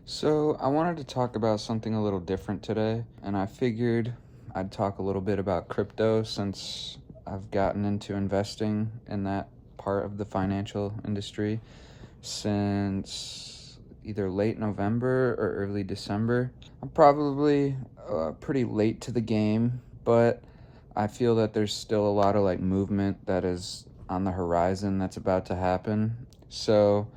So, I wanted to talk about something a little different today, and I figured I'd talk a little bit about crypto since I've gotten into investing in that part of the financial industry since either late November or early December. I'm probably pretty late to the game, but I feel that there's still a lot of movement that is on the horizon that's about to happen. So,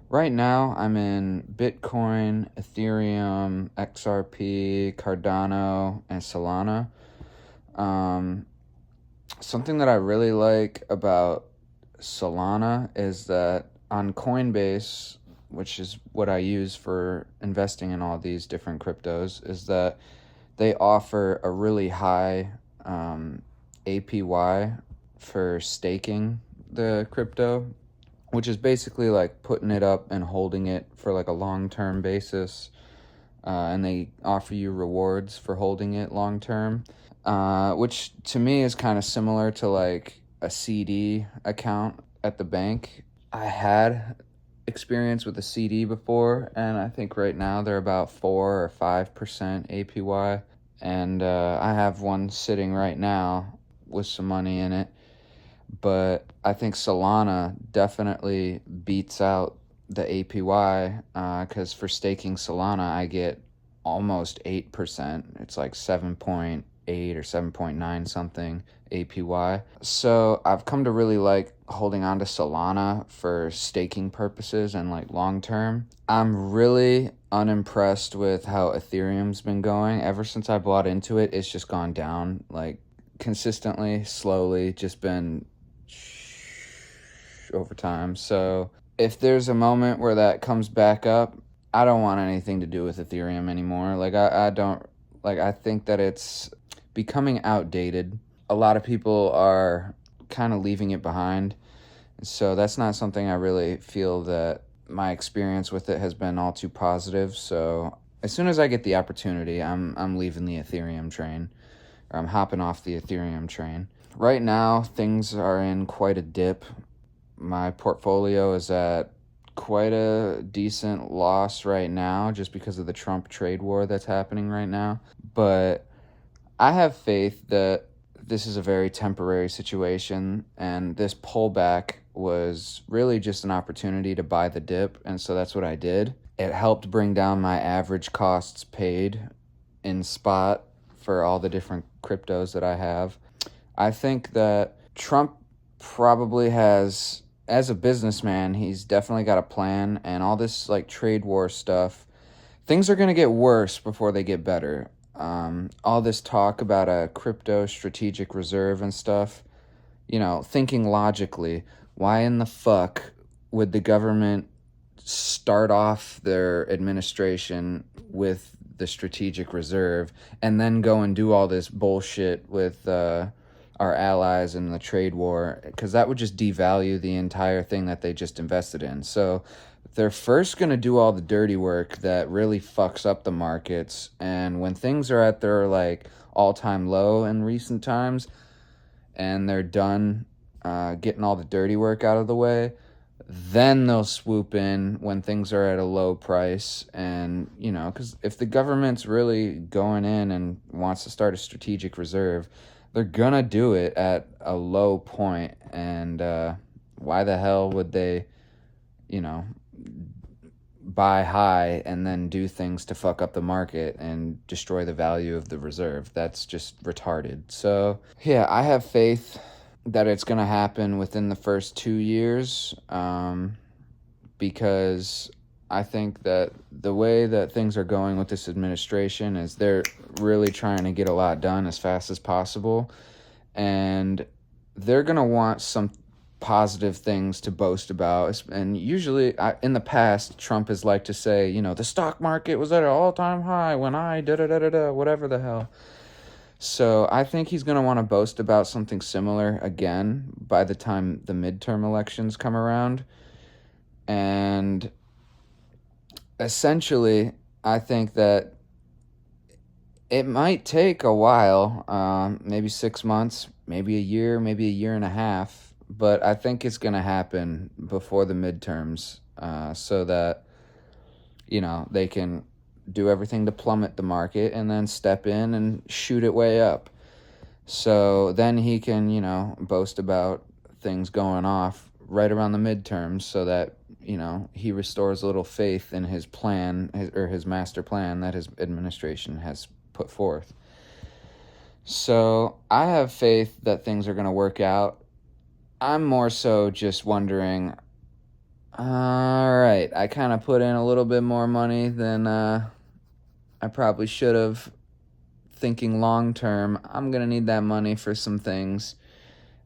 right now, I'm in Bitcoin, Ethereum, XRP, Cardano, and Solana. Um, Something that I really like about Solana is that on Coinbase, which is what I use for investing in all these different cryptos, is that they offer a really high APY for staking the crypto, which is basically like putting it up and holding it for like a long term basis. And they offer you rewards for holding it long term, which to me is kind of similar to like a CD account at the bank. I had experience with a CD before, and I think right now they're about 4 or 5% APY. And I have one sitting right now with some money in it, but I think Solana definitely beats out the APY because for staking Solana, I get almost 8%. It's like 7.8 or 7.9 something APY. So I've come to really like holding on to Solana for staking purposes and like long term. I'm really unimpressed with how Ethereum's been going. Ever since I bought into it, it's just gone down like consistently, slowly, just been over time. So if there's a moment where that comes back up, I don't want anything to do with Ethereum anymore. I don't like I think that it's becoming outdated. A lot of people are kind of leaving it behind. So that's not something I really feel that my experience with it has been all too positive. So as soon as I get the opportunity, I'm leaving the Ethereum train, or I'm hopping off the Ethereum train. Right now, things are in quite a dip. My portfolio is at quite a decent loss right now just because of the Trump trade war that's happening right now. But I have faith that this is a very temporary situation, and this pullback was really just an opportunity to buy the dip, and so that's what I did. It helped bring down my average costs paid in spot for all the different cryptos that I have. I think that Trump probably has, as a businessman, he's definitely got a plan, and all this like trade war stuff, things are going to get worse before they get better. All this talk about a crypto strategic reserve and stuff, thinking logically, why in the fuck would the government start off their administration with the strategic reserve and then go and do all this bullshit with our allies in the trade war? Because that would just devalue the entire thing that they just invested in. So they're first going to do all the dirty work that really fucks up the markets, and when things are at their like all-time low in recent times and they're done getting all the dirty work out of the way, then they'll swoop in when things are at a low price. And because if the government's really going in and wants to start a strategic reserve, they're gonna do it at a low point. And why the hell would they you know buy high and then do things to fuck up the market and destroy the value of the reserve? That's just retarded. So yeah, I have faith that it's going to happen within the first 2 years, because I think that the way that things are going with this administration is they're really trying to get a lot done as fast as possible, and they're going to want some positive things to boast about. And usually, in the past, Trump has liked to say, the stock market was at an all-time high when I da-da-da-da-da, whatever the hell. So I think he's going to want to boast about something similar again by the time the midterm elections come around. And essentially, I think that it might take a while, maybe 6 months, maybe a year and a half, but I think it's going to happen before the midterms, so that they can do everything to plummet the market and then step in and shoot it way up. So then he can, boast about things going off right around the midterms so that, he restores a little faith in his plan, his master plan that his administration has put forth. So I have faith that things are going to work out. I'm more so just wondering, all right, I kind of put in a little bit more money than I probably should have. Thinking long term, I'm going to need that money for some things.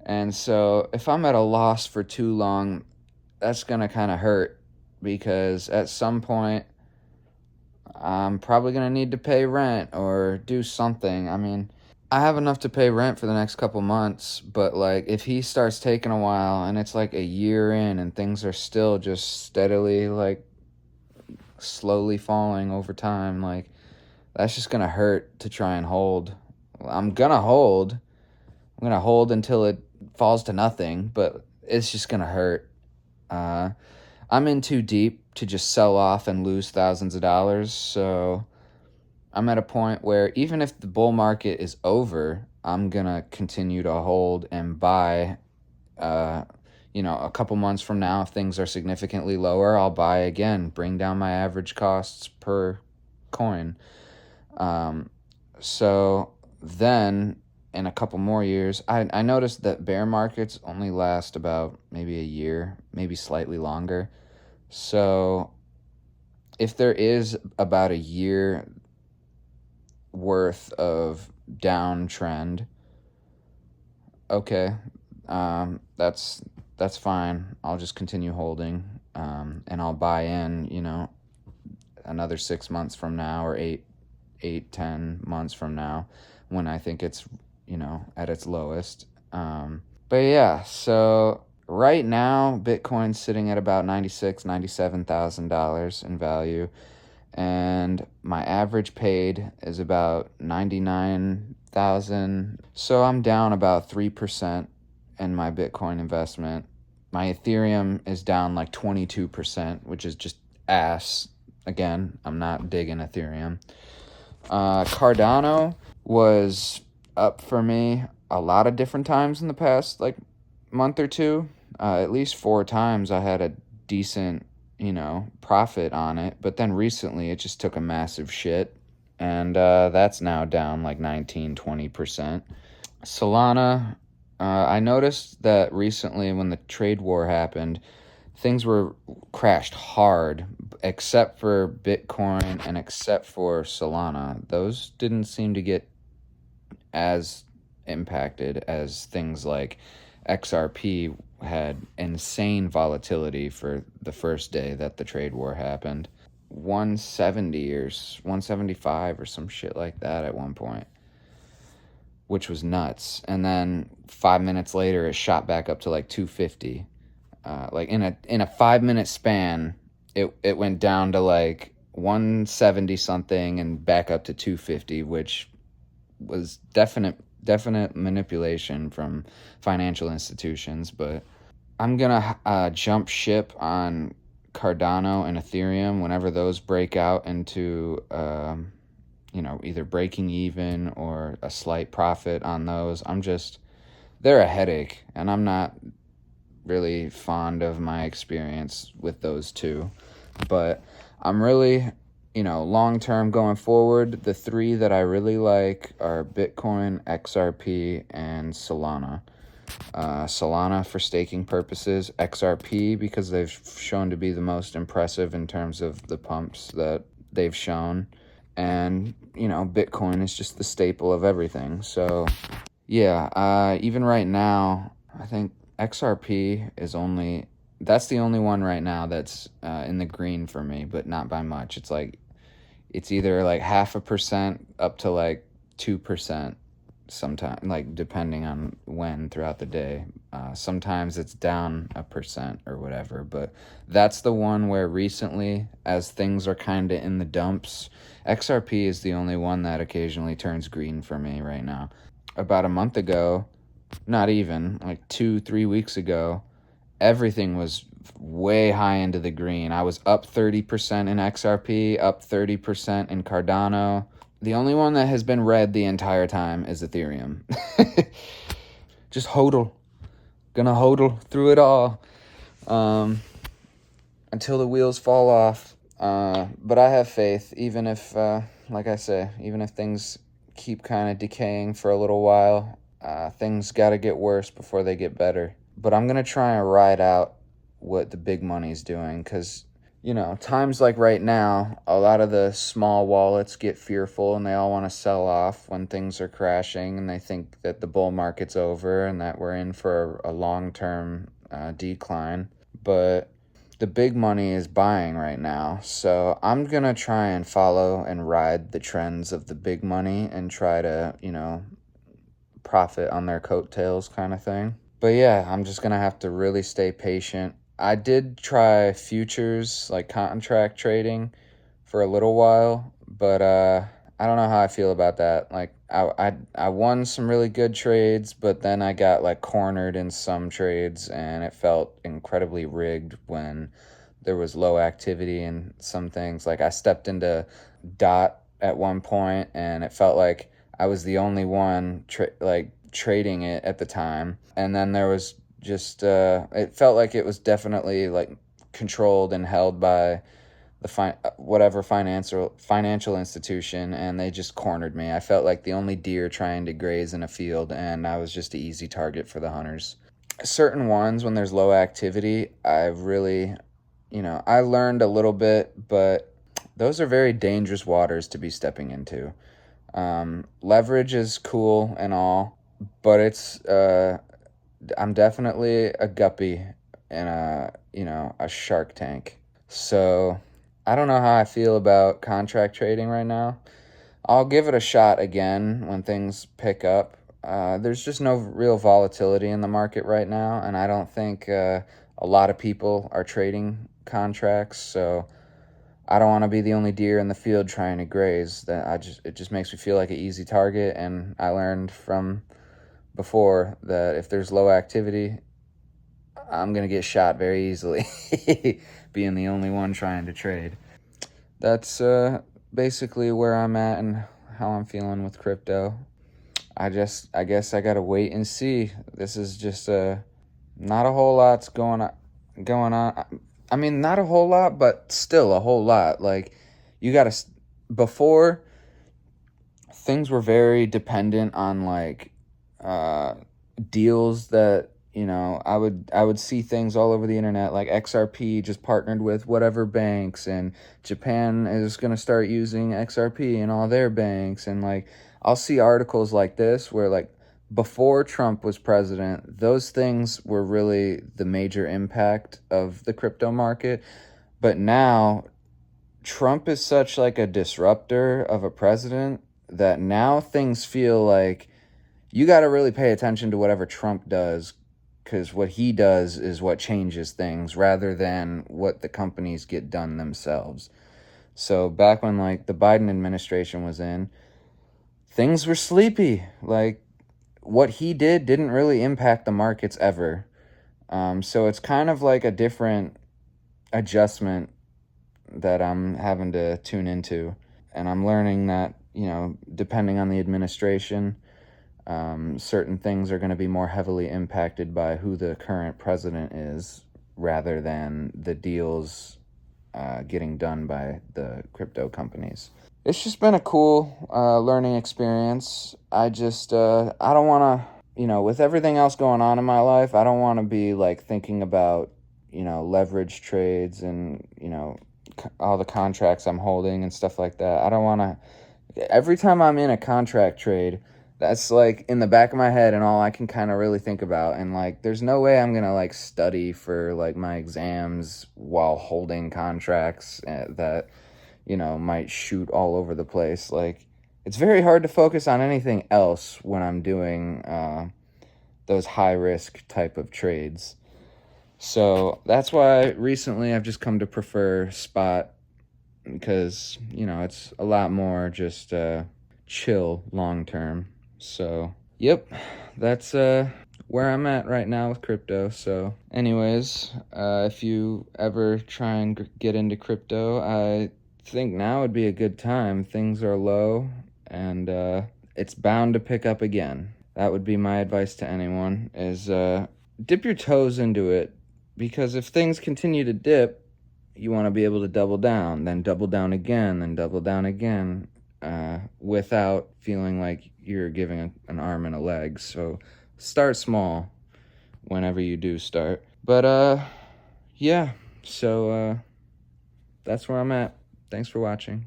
And so if I'm at a loss for too long, that's going to kind of hurt, because at some point I'm probably going to need to pay rent or do something. I mean, I have enough to pay rent for the next couple months, but like if he starts taking a while and it's like a year in and things are still just steadily like slowly falling over time, like that's just going to hurt to try and hold. I'm going to hold. I'm going to hold until it falls to nothing, but it's just going to hurt. I'm in too deep to just sell off and lose thousands of dollars. So I'm at a point where even if the bull market is over, I'm going to continue to hold and buy. A couple months from now, if things are significantly lower, I'll buy again, bring down my average costs per coin. So then in a couple more years, I noticed that bear markets only last about maybe a year, maybe slightly longer. So if there is about a year worth of downtrend, okay, that's fine. I'll just continue holding, and I'll buy in, another 6 months from now, or 10 months from now, when I think it's, at its lowest. But yeah, so right now, Bitcoin's sitting at about $97,000 in value, and my average paid is about 99,000. So I'm down about 3% in my Bitcoin investment. My Ethereum is down like 22%, which is just ass. Again, I'm not digging Ethereum. Cardano was up for me a lot of different times in the past like month or two. At least 4 times I had a decent, profit on it. But then recently it just took a massive shit. And that's now down like 19-20%. Solana, I noticed that recently when the trade war happened, things were crashed hard, except for Bitcoin and except for Solana. Those didn't seem to get as impacted as things like XRP had insane volatility for the first day that the trade war happened. 170 or 175 or some shit like that at one point, which was nuts. And then 5 minutes later, it shot back up to like 250. Like in a 5 minute span, it went down to like 170 something and back up to 250, which was definite manipulation from financial institutions. But I'm gonna jump ship on Cardano and Ethereum whenever those break out into either breaking even or a slight profit on those. They're a headache, and I'm not really fond of my experience with those two. But I'm really, long term going forward, the 3 that I really like are Bitcoin, XRP, and Solana. Solana for staking purposes, XRP because they've shown to be the most impressive in terms of the pumps that they've shown. And, Bitcoin is just the staple of everything. So, yeah, even right now, I think XRP that's the only one right now that's in the green for me, but not by much. It's either like 0.5% up to like 2% sometimes, like depending on when throughout the day. Sometimes it's down 1% or whatever, but that's the one where recently, as things are kind of in the dumps, XRP is the only one that occasionally turns green for me right now. About a month ago, not even, like 2-3 weeks ago, everything was way high into the green. I was up 30% in XRP, up 30% in Cardano. The only one that has been red the entire time is Ethereum. Just hodl. Gonna hodl through it all until the wheels fall off. But I have faith, even if, like I say, even if things keep kind of decaying for a little while, things got to get worse before they get better. But I'm going to try and ride out what the big money's doing, because, times like right now, a lot of the small wallets get fearful and they all want to sell off when things are crashing, and they think that the bull market's over and that we're in for a long-term decline. But the big money is buying right now. So I'm going to try and follow and ride the trends of the big money and try to, profit on their coattails kind of thing. But yeah, I'm just going to have to really stay patient. I did try futures, like contract trading, for a little while, but I don't know how I feel about that. Like I won some really good trades, but then I got like cornered in some trades, and it felt incredibly rigged when there was low activity in some things. Like I stepped into DOT at one point, and it felt like I was the only one trading it at the time. And then there was just it felt like it was definitely like controlled and held by the whatever financial institution, and they just cornered me. I felt like the only deer trying to graze in a field, and I was just an easy target for the hunters. Certain ones, when there's low activity, I really, I learned a little bit, but those are very dangerous waters to be stepping into. Leverage is cool and all, but I'm definitely a guppy in a shark tank. So I don't know how I feel about contract trading right now. I'll give it a shot again when things pick up. There's just no real volatility in the market right now, and I don't think a lot of people are trading contracts, so I don't want to be the only deer in the field trying to graze. It just makes me feel like an easy target, and I learned from before that if there's low activity, I'm going to get shot very easily, being the only one trying to trade. That's basically where I'm at and how I'm feeling with crypto. I guess I got to wait and see. This is just not a whole lot's going on. I mean, not a whole lot, but still a whole lot. Like, you got to, before, things were very dependent on like deals that I would see things all over the internet, like XRP just partnered with whatever banks, and Japan is going to start using XRP in all their banks, and like I'll see articles like this where like before Trump was president, those things were really the major impact of the crypto market. But now Trump is such like a disruptor of a president that now things feel like you got to really pay attention to whatever Trump does, because what he does is what changes things rather than what the companies get done themselves. So back when like the Biden administration was in, things were sleepy. Like what he did didn't really impact the markets ever. So it's kind of like a different adjustment that I'm having to tune into. And I'm learning that, depending on the administration, certain things are going to be more heavily impacted by who the current president is rather than the deals getting done by the crypto companies. It's just been a cool learning experience. I don't want to, with everything else going on in my life, I don't want to be like thinking about, leverage trades and, all the contracts I'm holding and stuff like that. I don't want to, every time I'm in a contract trade, that's like in the back of my head and all I can kind of really think about. And like, there's no way I'm going to like study for like my exams while holding contracts that, might shoot all over the place. Like, it's very hard to focus on anything else when I'm doing those high risk type of trades. So that's why recently I've just come to prefer spot, because, it's a lot more just chill long term. So, yep, that's where I'm at right now with crypto. So anyways, if you ever try and get into crypto, I think now would be a good time. Things are low, and it's bound to pick up again. That would be my advice to anyone, is dip your toes into it, because if things continue to dip, you want to be able to double down, then double down again, then double down again, without feeling like you're giving an arm and a leg. So start small whenever you do start. But yeah, so that's where I'm at. Thanks for watching.